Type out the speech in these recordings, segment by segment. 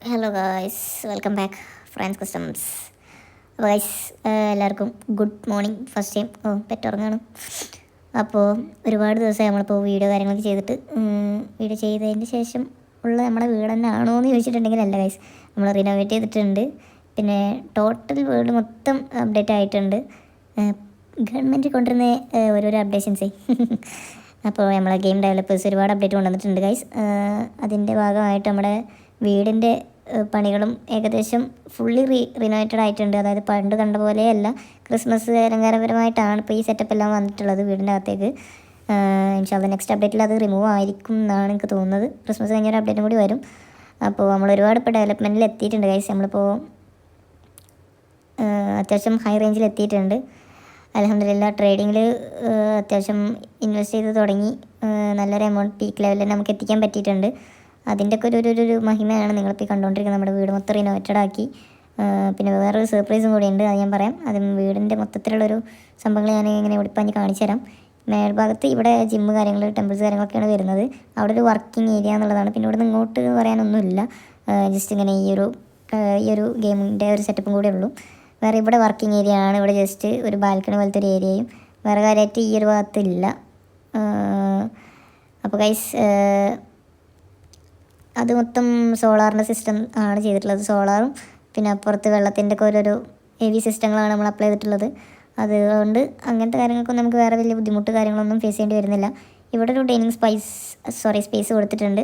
Hello guys, welcome back France customs. അപ്പോൾ guys, എല്ലാവർക്കും good morning. First time പെറ്റുറങ്ങാണ്. അപ്പോൾ ഒരുപാട് ദിവസമായി നമ്മളിപ്പോൾ വീഡിയോ കാര്യങ്ങളൊക്കെ ചെയ്തിട്ട് വീഡിയോ ചെയ്തതിന് ശേഷം ഉള്ള നമ്മുടെ വീട് തന്നെ ആണോ എന്ന് ചോദിച്ചിട്ടുണ്ടെങ്കിൽ അല്ല ഗൈസ്, നമ്മൾ റിനോവേറ്റ് ചെയ്തിട്ടുണ്ട്. പിന്നെ ടോട്ടൽ വീട് മൊത്തം അപ്ഡേറ്റ് ആയിട്ടുണ്ട്. ഗവൺമെൻറ് കൊണ്ടുവരുന്ന ഓരോരോ അപ്ഡേഷൻസേ അപ്പോൾ നമ്മളെ ഗെയിം ഡെവലപ്പേഴ്സ് ഒരുപാട് അപ്ഡേറ്റ് കൊണ്ടുവന്നിട്ടുണ്ട് ഗൈസ്. അതിൻ്റെ ഭാഗമായിട്ട് നമ്മുടെ വീടിൻ്റെ പണികളും ഏകദേശം ഫുള്ളി റിനോവേറ്റഡ് ആയിട്ടുണ്ട്. അതായത് പണ്ട് കണ്ട പോലെയല്ല, ക്രിസ്മസ് അലങ്കാരപരമായിട്ടാണ് ഇപ്പോൾ ഈ സെറ്റപ്പ് എല്ലാം വന്നിട്ടുള്ളത് വീടിൻ്റെ അകത്തേക്ക്. ഇൻഷാല്ലാ നെക്സ്റ്റ് അപ്ഡേറ്റിൽ അത് റിമൂവ് ആയിരിക്കും എന്നാണ് എനിക്ക് തോന്നുന്നത്. ക്രിസ്മസ് കഴിഞ്ഞൊരു അപ്ഡേറ്റും കൂടി വരും. അപ്പോൾ നമ്മൾ ഒരുപാട് ഇപ്പോൾ ഡെവലപ്മെൻറ്റിൽ എത്തിയിട്ടുണ്ട് ഗൈസ്. നമ്മളിപ്പോൾ അത്യാവശ്യം ഹൈ റേഞ്ചിൽ എത്തിയിട്ടുണ്ട്. അൽഹംദുലില്ലാ ട്രേഡിങ്ങിൽ അത്യാവശ്യം ഇൻവെസ്റ്റ് ചെയ്ത് തുടങ്ങി. നല്ലൊരു എമൗണ്ട് പീക്ക് ലെവലിൽ നമുക്ക് എത്തിക്കാൻ പറ്റിയിട്ടുണ്ട്. അതിൻ്റെ ഒക്കെ ഒരു മഹിമയാണ് നിങ്ങളിപ്പോൾ കണ്ടുകൊണ്ടിരിക്കുന്നത്. നമ്മുടെ വീട് മൊത്തം റിനോവേറ്റഡ് ആക്കി. പിന്നെ വേറൊരു സർപ്രൈസും കൂടി ഉണ്ട്, അത് ഞാൻ പറയാം. അതും വീടിൻ്റെ മൊത്തത്തിലുള്ളൊരു സംഭവങ്ങൾ ഞാൻ ഇങ്ങനെ ഓടിപ്പാഞ്ഞ് കാണിച്ചു തരാം. മേൽഭാഗത്ത് ഇവിടെ ജിമ്മ് കാര്യങ്ങൾ, ടെമ്പിൾസ് കാര്യങ്ങളൊക്കെയാണ് വരുന്നത്. അവിടെ ഒരു വർക്കിംഗ് ഏരിയ എന്നുള്ളതാണ്. പിന്നെ ഇവിടെ നിന്ന് ഇങ്ങോട്ട് പറയാനൊന്നുമില്ല. ജസ്റ്റ് ഇങ്ങനെ ഈ ഒരു ഗെയിമിൻ്റെ ഒരു സെറ്റപ്പും കൂടെ ഉള്ളൂ. വേറെ ഇവിടെ വർക്കിംഗ് ഏരിയ ആണ്. ഇവിടെ ജസ്റ്റ് ഒരു ബാൽക്കണി പോലത്തെ ഒരു ഏരിയയും വേറെ കാര്യമായിട്ട് ഈ ഒരു ഭാഗത്തില്ല. അപ്പോൾ ഗൈസ്, അത് മൊത്തം സോളാറിൻ്റെ സിസ്റ്റം ആണ് ചെയ്തിട്ടുള്ളത്. സോളാറും പിന്നെ അപ്പുറത്ത് വെള്ളത്തിൻ്റെ ഒക്കെ ഓരോരോ ഹെവി സിസ്റ്റങ്ങളാണ് നമ്മൾ അപ്ലൈ ചെയ്തിട്ടുള്ളത്. അതുകൊണ്ട് അങ്ങനത്തെ കാര്യങ്ങൾക്കൊന്നും നമുക്ക് വേറെ വലിയ ബുദ്ധിമുട്ട് കാര്യങ്ങളൊന്നും ഫേസ് ചെയ്യേണ്ടി വരുന്നില്ല. ഇവിടെ ഒരു ഡൈനിങ് സ്പേസ് കൊടുത്തിട്ടുണ്ട്.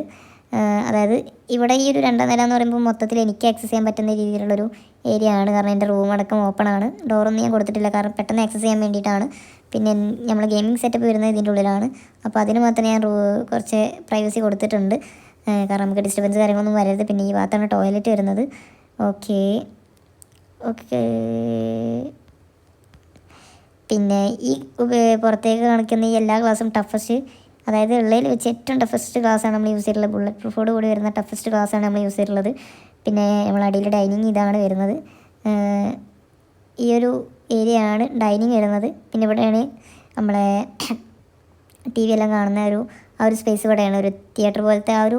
അതായത് ഇവിടെ ഈ ഒരു രണ്ടാം നില എന്ന് പറയുമ്പോൾ മൊത്തത്തിൽ എനിക്ക് ആക്സസ് ചെയ്യാൻ പറ്റുന്ന രീതിയിലുള്ളൊരു ഏരിയ ആണ്. കാരണം എൻ്റെ റൂം അടക്കം ഓപ്പൺ ആണ്. ഡോറൊന്നും ഞാൻ കൊടുത്തിട്ടില്ല, കാരണം പെട്ടെന്ന് ആക്സസ് ചെയ്യാൻ വേണ്ടിയിട്ടാണ്. പിന്നെ നമ്മൾ ഗെയിമിംഗ് സെറ്റപ്പ് വരുന്നത് ഇതിൻ്റെ ഉള്ളിലാണ്. അപ്പോൾ അതിന് മാത്രം ഞാൻ കുറച്ച് പ്രൈവസി കൊടുത്തിട്ടുണ്ട്, കാരണം നമുക്ക് ഡിസ്റ്റർബൻസ് കാര്യങ്ങളൊന്നും വരരുത്. പിന്നെ ഈ ഭാഗത്താണ് ടോയ്ലറ്റ് വരുന്നത്. ഓക്കെ. പിന്നെ ഈ പുറത്തേക്ക് കാണിക്കുന്ന ഈ എല്ലാ ഗ്ലാസും ടഫസ്റ്റ്, അതായത് ഉള്ളതിൽ വെച്ച് ഏറ്റവും ടഫസ്റ്റ് ഗ്ലാസ്സാണ് നമ്മൾ യൂസ് ചെയ്തിട്ടുള്ളത്. ബുള്ളറ്റ് പ്രൂഫോട് കൂടി വരുന്ന ടഫസ്റ്റ് ഗ്ലാസ്സാണ് നമ്മൾ യൂസ് ചെയ്തിട്ടുള്ളത്. പിന്നെ നമ്മൾ അടിയിൽ ഡൈനിങ് ഇതാണ് വരുന്നത്. ഈ ഒരു ഏരിയ ആണ് ഡൈനിങ് വരുന്നത്. പിന്നെ ഇവിടെയാണ് നമ്മളെ ടി വി എല്ലാം കാണുന്ന ആ ഒരു സ്പേസ് ഇവിടെയാണ്. ഒരു തിയേറ്റർ പോലത്തെ ഒരു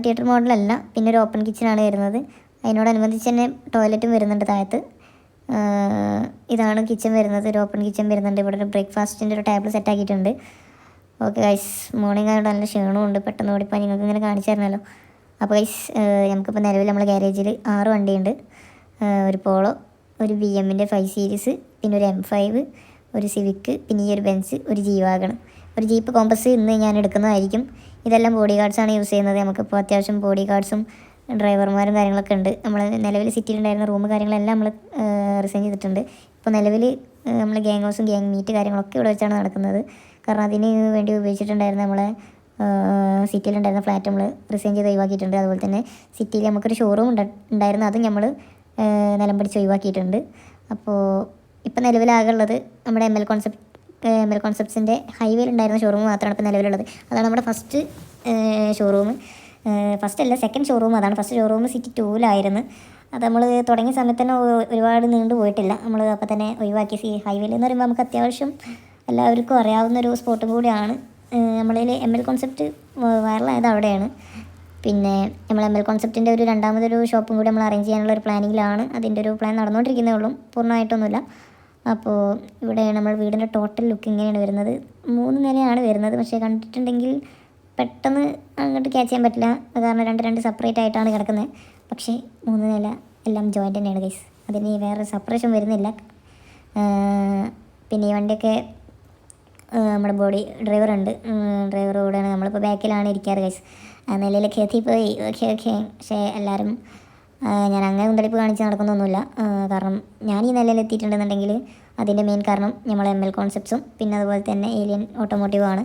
തിയേറ്റർ മോഡലല്ല. പിന്നെ ഒരു ഓപ്പൺ കിച്ചണാണ് വരുന്നത്. അതിനോടനുബന്ധിച്ച് തന്നെ ടോയ്ലറ്റും വരുന്നുണ്ട് താഴത്ത്. ഇതാണ് കിച്ചൺ വരുന്നത്, ഒരു ഓപ്പൺ കിച്ചൺ വരുന്നുണ്ട്. ഇവിടെ ഒരു ബ്രേക്ക്ഫാസ്റ്റിൻ്റെ ഒരു ടേബിൾ സെറ്റ് ആക്കിയിട്ടുണ്ട്. ഓക്കെ ഗൈസ്, മോർണിംഗ് ആയതുകൊണ്ട് നല്ല ക്ഷീണമുണ്ട്. പെട്ടെന്ന് ഓടിപ്പോൾ നിങ്ങൾക്ക് ഇങ്ങനെ കാണിച്ചു തരണമല്ലോ. അപ്പോൾ ഗൈസ്, നമുക്കിപ്പോൾ നിലവിൽ നമ്മൾ ഗാരേജിൽ 6 വണ്ടിയുണ്ട്. ഒരു പോളോ, ഒരു BMൻ്റെ 5 സീരീസ്, പിന്നെ ഒരു M5, ഒരു സിവിക്ക്, പിന്നെ ഈ ഒരു ബെൻസ്, ഒരു G-Wagon, ഒരു ജീപ്പ് കോമ്പസ് ഇന്ന് ഞാൻ എടുക്കുന്നതായിരിക്കും. ഇതെല്ലാം ബോഡി ഗാർഡ്സാണ് യൂസ് ചെയ്യുന്നത്. നമുക്കിപ്പോൾ അത്യാവശ്യം ബോഡി ഗാർഡ്സും ഡ്രൈവർമാരും കാര്യങ്ങളൊക്കെ ഉണ്ട്. നമ്മൾ നിലവിൽ സിറ്റിയിലുണ്ടായിരുന്ന റൂം കാര്യങ്ങളെല്ലാം നമ്മൾ റിസൈൻ ചെയ്തിട്ടുണ്ട്. ഇപ്പോൾ നിലവിൽ നമ്മൾ ഗ്യാങ് ഹൗസും ഗ്യാങ് മീറ്റ് കാര്യങ്ങളൊക്കെ ഇവിടെ വെച്ചാണ് നടക്കുന്നത്. കാരണം അതിന് വേണ്ടി ഉപയോഗിച്ചിട്ടുണ്ടായിരുന്ന നമ്മളെ സിറ്റിയിലുണ്ടായിരുന്ന ഫ്ലാറ്റ് നമ്മൾ റിസൈൻ ചെയ്ത് ഒഴിവാക്കിയിട്ടുണ്ട്. അതുപോലെ തന്നെ സിറ്റിയിൽ നമുക്കൊരു ഷോറൂം ഉണ്ടായിരുന്നു, അതും നമ്മൾ നിലം പിടിച്ച് ഒഴിവാക്കിയിട്ടുണ്ട്. അപ്പോൾ ഇപ്പം നിലവിലാകുള്ളത് നമ്മുടെ ML കോൺസെപ്റ്റ്സിൻ്റെ ഹൈവേയിൽ ഉണ്ടായിരുന്ന ഷോറൂം മാത്രമാണ് ഇപ്പോൾ നിലവിലുള്ളത്. അതാണ് നമ്മുടെ ഫസ്റ്റ് ഷോറൂം. സെക്കൻഡ് ഷോറൂം അതാണ്. ഫസ്റ്റ് ഷോറൂം സിറ്റി 2-ലായിരുന്നു. അത് നമ്മൾ തുടങ്ങിയ സമയത്ത് തന്നെ ഒരുപാട് നീണ്ടു പോയിട്ടില്ല. നമ്മൾ അപ്പോൾ തന്നെ ഒഴിവാക്കി. ഹൈവേയിൽ എന്ന് പറയുമ്പോൾ നമുക്ക് അത്യാവശ്യം എല്ലാവർക്കും അറിയാവുന്നൊരു സ്പോട്ടും കൂടിയാണ്. നമ്മളിൽ ML കോൺസെപ്റ്റ് വൈറലായത് അവിടെയാണ്. പിന്നെ നമ്മൾ ML കോൺസെപ്റ്റിൻ്റെ ഒരു രണ്ടാമതൊരു ഷോപ്പും കൂടി നമ്മൾ അറേഞ്ച് ചെയ്യാനുള്ള ഒരു പ്ലാനിങ്ങിലാണ്. അതിൻ്റെ ഒരു പ്ലാൻ നടന്നുകൊണ്ടിരിക്കുന്നേ ഉള്ളൂ, പൂർണ്ണമായിട്ടൊന്നുമില്ല. അപ്പോൾ ഇവിടെയാണ് നമ്മൾ വീടിൻ്റെ ടോട്ടൽ ലുക്ക് ഇങ്ങനെയാണ് വരുന്നത്. 3 നിലയാണ് വരുന്നത്. പക്ഷേ കണ്ടിട്ടുണ്ടെങ്കിൽ പെട്ടെന്ന് അങ്ങോട്ട് ക്യാച്ച് ചെയ്യാൻ പറ്റില്ല, കാരണം രണ്ട് സെപ്പറേറ്റ് ആയിട്ടാണ് കിടക്കുന്നത്. പക്ഷേ 3 നില എല്ലാം ജോയിൻ്റ് തന്നെയാണ് ഗൈസ്. അതിന് വേറെ സെപ്പറേഷൻ വരുന്നില്ല. പിന്നെ ഈ വണ്ടിയൊക്കെ നമ്മുടെ ബോഡി ഡ്രൈവറുണ്ട്, ഡ്രൈവർ കൂടെയാണ്. നമ്മളിപ്പോൾ ബാക്കിലാണ് ഇരിക്കാറ് ഗൈസ്. നിലയിലൊക്കെ എത്തിപ്പോയി. ഓക്കെ. പക്ഷേ എല്ലാവരും ഞാൻ അങ്ങനെ മുന്തളിപ്പ് കാണിച്ച് നടക്കുന്നൊന്നുമില്ല. കാരണം ഞാൻ ഈ നിലയിൽ എത്തിയിട്ടുണ്ടെന്നുണ്ടെങ്കിൽ അതിൻ്റെ മെയിൻ കാരണം നമ്മൾ ML കോൺസെപ്റ്റ്സും പിന്നെ അതുപോലെ തന്നെ ഏലിയൻ ഓട്ടോമോട്ടീവാണ്.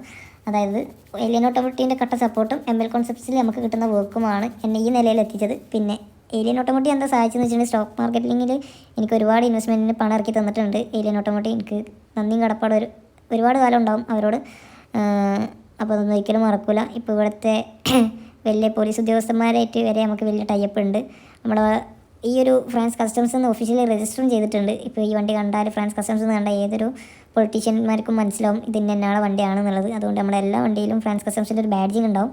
അതായത് ഏലിയൻ ഓട്ടോമോട്ടീവിൻ്റെ കട്ട സപ്പോർട്ടും ML കോൺസെപ്റ്റ്സിൽ നമുക്ക് കിട്ടുന്ന വർക്കുമാണ് എന്നെ ഈ നിലയിൽ എത്തിച്ചത്. പിന്നെ ഏലിയൻ ഓട്ടോമോട്ടീവ് എന്താ സഹായിച്ചെന്ന് വെച്ചിട്ടുണ്ടെങ്കിൽ സ്റ്റോക്ക് മാർക്കറ്റിങ്ങിൽ എനിക്ക് ഒരുപാട് ഇൻവെസ്റ്റ്മെൻറ്റിന് പണം ഇറക്കി തന്നിട്ടുണ്ട് ഏലിയൻ ഓട്ടോമോട്ടീവ്. എനിക്ക് നന്ദിയും കടപ്പാടും ഒരുപാട് കാലം ഉണ്ടാവും അവരോട്. അപ്പോൾ അതൊന്നും ഒരിക്കലും മറക്കില്ല. ഇപ്പോൾ ഇവിടുത്തെ വലിയ പോലീസ് ഉദ്യോഗസ്ഥന്മാരായിട്ട് വരെ നമുക്ക് വലിയ ടൈപ്പ് ഉണ്ട്. നമ്മുടെ ഈ ഒരു ഫ്രാൻസ് കസ്റ്റംസ് എന്ന് ഒഫീഷ്യലി രജിസ്റ്ററും ചെയ്തിട്ടുണ്ട്. ഇപ്പോൾ ഈ വണ്ടി കണ്ടാൽ ഫ്രാൻസ് കസ്റ്റംസ് എന്ന് കണ്ടാൽ ഏതൊരു പൊളിറ്റീഷ്യന്മാർക്കും മനസ്സിലാവും ഇതിൻ്റെ എന്നാളെ വണ്ടിയാണെന്നുള്ളത്. അതുകൊണ്ട് നമ്മുടെ എല്ലാ വണ്ടിയിലും ഫ്രാൻസ് കസ്റ്റംസിൻ്റെ ഒരു ബാഡ്ജിങ് ഉണ്ടാവും.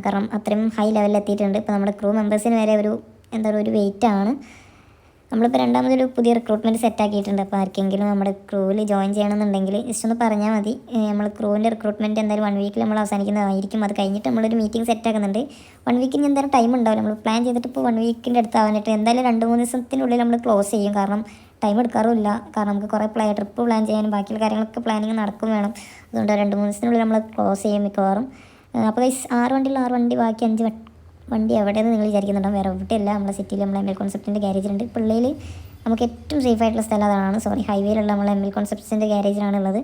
കാരണം അത്രയും ഹൈ ലെവലിൽ എത്തിയിട്ടുണ്ട്. ഇപ്പോൾ നമ്മുടെ ക്രൂ മെമ്പേഴ്സിന് വരെ ഒരു എന്താ പറയുക ഒരു വെയിറ്റാണ്. നമ്മളിപ്പോൾ രണ്ടാമതൊരു പുതിയ റിക്രൂട്ട്മെൻറ്റ് സെറ്റാക്കിയിട്ടുണ്ട്. അപ്പോൾ ആർക്കെങ്കിലും നമ്മുടെ ക്രൂവിൽ ജോയിൻ ചെയ്യണമെന്നുണ്ടെങ്കിൽ ജസ്റ്റ് ഒന്ന് പറഞ്ഞാൽ മതി. നമ്മൾ ക്രൂവിൻ്റെ റിക്രൂട്ട്മെൻറ്റ് എന്തായാലും 1 വീക്കിൽ നമ്മൾ അവസാനിക്കുന്നതായിരിക്കും. അത് കഴിഞ്ഞിട്ട് നമ്മളൊരു മീറ്റിംഗ് സെറ്റാക്കുന്നുണ്ട്. 1 വീക്കിന് എന്തായാലും ടൈം ഉണ്ടാവില്ല. നമ്മൾ പ്ലാൻ ചെയ്തിട്ട് ഇപ്പോൾ 1 വീക്കിൻ്റെ അടുത്താവാനായിട്ട് എന്തായാലും 2-3 ദിവസത്തിനുള്ളിൽ നമ്മൾ ക്ലോസ് ചെയ്യും. കാരണം ടൈം എടുക്കാറുമില്ല. കാരണം നമുക്ക് കുറേ ട്രിപ്പ് പ്ലാൻ ചെയ്യാനും ബാക്കിയുള്ള കാര്യങ്ങളൊക്കെ പ്ലാനിങ് നടക്കും വേണം. അതുകൊണ്ട് 2-3 ദിവസത്തിനുള്ളിൽ നമ്മൾ ക്ലോസ് ചെയ്യും മിക്കവാറും. അപ്പോൾ 6 വണ്ടി ബാക്കി 5 വണ്ടി എവിടെയെന്ന് നിങ്ങൾ വിചാരിക്കുന്നുണ്ടാവും. വേറെ എവിടെയല്ല, നമ്മളെ സിറ്റിയിൽ നമ്മളെ ML കോൺസെപ്റ്റിൻ്റെ ഗ്യാരേജിലുണ്ട്. പിള്ളയിൽ നമുക്ക് ഏറ്റവും സേഫ് ആയിട്ടുള്ള സ്ഥലം അതാണ്. ഹൈവേയിലുള്ള നമ്മളെ ML കോൺസെപ്റ്റ്സിൻ്റെ ഗ്യാരേജിലാണുള്ളത്.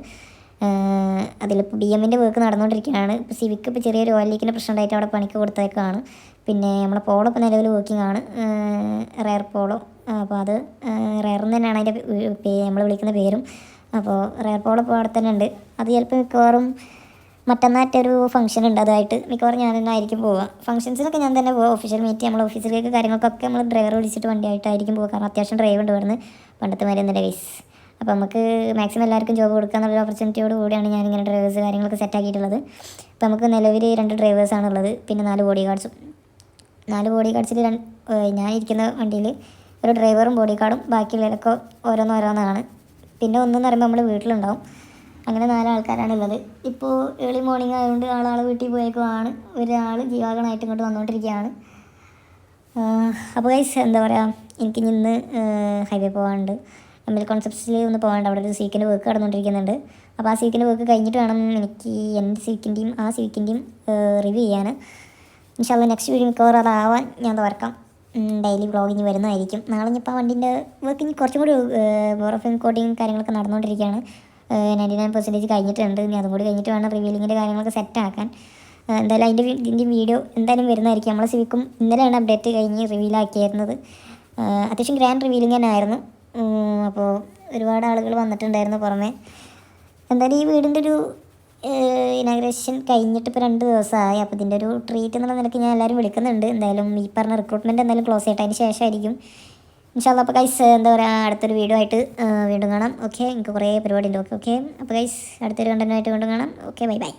അതിലിപ്പോൾ BMൻ്റെ വർക്ക് നടന്നുകൊണ്ടിരിക്കുകയാണ്. ഇപ്പോൾ സിവിക്ക് ഇപ്പോൾ ചെറിയൊരു ഓയിൽ ലീക്കിൻ്റെ പ്രശ്നം ഉണ്ടായിട്ട് അവിടെ പണിക്ക് കൊടുത്തേക്കാണ്. പിന്നെ നമ്മളെ പോളോ ഇപ്പോൾ നിലവിൽ വർക്കിംഗ് ആണ്, റെയർ പോളോ. അപ്പോൾ അത് റെയർ തന്നെയാണ് അതിൻ്റെ നമ്മൾ വിളിക്കുന്ന പേരും. അപ്പോൾ റെയർ പോളോ ഇപ്പോൾ അവിടെ തന്നെ ഉണ്ട്. അത് ചിലപ്പോൾ മിക്കവാറും മറ്റന്നാറ്റൊരു ഫംഗ്ഷൻ ഉണ്ട്, അതായിട്ട് മിക്കവാറും ഞാൻ തന്നെ ആയിരിക്കും പോവുക. ഫംഗ്ഷൻസിനൊക്കെ ഞാൻ തന്നെ പോവുക. ഒഫീഷ്യൽ മീറ്റ് നമ്മൾ ഓഫീസിലേക്ക് കാര്യങ്ങൾക്കൊക്കെ നമ്മൾ ഡ്രൈവർ വിളിച്ചിട്ട് വണ്ടിയായിട്ടായിരിക്കും പോവുക. കാരണം അത്യാവശ്യം ഡ്രൈവ് ഉണ്ട് വരുന്നത്, പണ്ടത്തെ മാതിരി ഒന്നുമില്ല ഗൈസ്. അപ്പോൾ നമുക്ക് മാക്സിമം എല്ലാവർക്കും ജോബ് കൊടുക്കുക എന്നുള്ള ഓപ്പർച്യൂണിറ്റിയോട് കൂടിയാണ് ഞാനിങ്ങനെ ഡ്രൈവേഴ്സ് കാര്യങ്ങളൊക്കെ സെറ്റാക്കിയിട്ടുള്ളത്. അപ്പോൾ നമുക്ക് നിലവിൽ 2 ഡ്രൈവേഴ്സാണുള്ളത്, പിന്നെ 4 ബോഡി ഗാർഡ്സും. 4 ബോഡി ഗാർഡ്സിൽ ഞാനിരിക്കുന്ന വണ്ടിയിൽ ഒരു ഡ്രൈവറും ബോഡി ഗാർഡും, ബാക്കിയുള്ളവരൊക്കെ ഓരോന്നോരോന്നാണ്. പിന്നെ ഒന്നെന്ന് പറയുമ്പോൾ നമ്മൾ വീട്ടിലുണ്ടാവും. അങ്ങനെ 4 ആൾക്കാരാണുള്ളത്. ഇപ്പോൾ ഏർലി മോർണിംഗ് ആയതുകൊണ്ട് ആളാൾ വീട്ടിൽ പോയേക്കുവാണ്. ഒരാൾ ജീവാഗണമായിട്ട് ഇങ്ങോട്ട് വന്നുകൊണ്ടിരിക്കുകയാണ്. അപ്പോൾ ഗൈസ് എന്താ പറയുക, എനിക്ക് ഇന്ന് ഹൈവേ പോകാനുണ്ട്. ML കോൺസെപ്റ്റ്സിൽ ഒന്ന് പോകാനുണ്ട്. അവിടെ ഒരു സീക്കിൻ്റെ വർക്ക് നടന്നുകൊണ്ടിരിക്കുന്നുണ്ട്. അപ്പോൾ ആ സീക്കിൻ്റെ വർക്ക് കഴിഞ്ഞിട്ട് വേണം എനിക്ക് എൻ്റെ സീക്കിൻ്റെയും ആ സീക്കിൻ്റെയും റിവ്യൂ ചെയ്യാൻ. ഇൻഷാ അല്ലാഹ് നെക്സ്റ്റ് വീഡിയോ മിക്കവാറും അതാവാൻ ഞാൻ തുറക്കാം. ഡെയിലി വ്ളോഗിങ് വരുന്നതായിരിക്കും. നാളെ ഇപ്പോൾ ആ വണ്ടീൻ്റെ വർക്ക് ഇനി കുറച്ചും കൂടി ബോറോഫിൻ കോഡിങ് കാര്യങ്ങളൊക്കെ നടന്നുകൊണ്ടിരിക്കുകയാണ്. 99% കഴിഞ്ഞിട്ടുണ്ട്. ഇനി അതും കൂടി കഴിഞ്ഞിട്ട് വേണം റിവീലിങ്ങിൻ്റെ കാര്യങ്ങളൊക്കെ സെറ്റാക്കാൻ. എന്തായാലും ഇതിൻ്റെ വീഡിയോ എന്തായാലും വരുന്നതായിരിക്കും. നമ്മളെ സിവിക്കും ഇന്നലെയാണ് അപ്ഡേറ്റ് കഴിഞ്ഞ് റിവീലാക്കിയായിരുന്നത്. അത്യാവശ്യം ഗ്രാൻഡ് റിവീലിംഗ് തന്നെ ആയിരുന്നു. അപ്പോൾ ഒരുപാട് ആളുകൾ വന്നിട്ടുണ്ടായിരുന്നു പുറമെ. എന്തായാലും ഈ വീടിൻ്റെ ഒരു ഇനാഗ്രേഷൻ കഴിഞ്ഞിട്ട് ഇപ്പോൾ 2 ദിവസമായി. അപ്പോൾ ഇതിൻ്റെ ഒരു ട്രീറ്റ് എന്നുള്ള നിലയ്ക്ക് ഞാൻ എല്ലാവരും വിളിക്കുന്നുണ്ട്. എന്തായാലും ഈ പറഞ്ഞ റിക്രൂട്ട്മെൻറ്റ് എന്തായാലും ക്ലോസ് ചെയ്തിട്ട് അതിന് ശേഷമായിരിക്കും ഇൻഷാ അല്ലാഹ്. അപ്പോൾ ഗൈസ് എന്താ പറയുക, അടുത്തൊരു വീഡിയോ ആയിട്ട് വീണ്ടും കാണാം. ഓക്കെ, എനിക്ക് കുറേ പരിപാടി ഉണ്ട്. ഓക്കെ. അപ്പോൾ ഗൈസ് അടുത്തൊരു കണ്ടൻറ്റുമായിട്ട് വീണ്ടും കാണാം. Okay, by.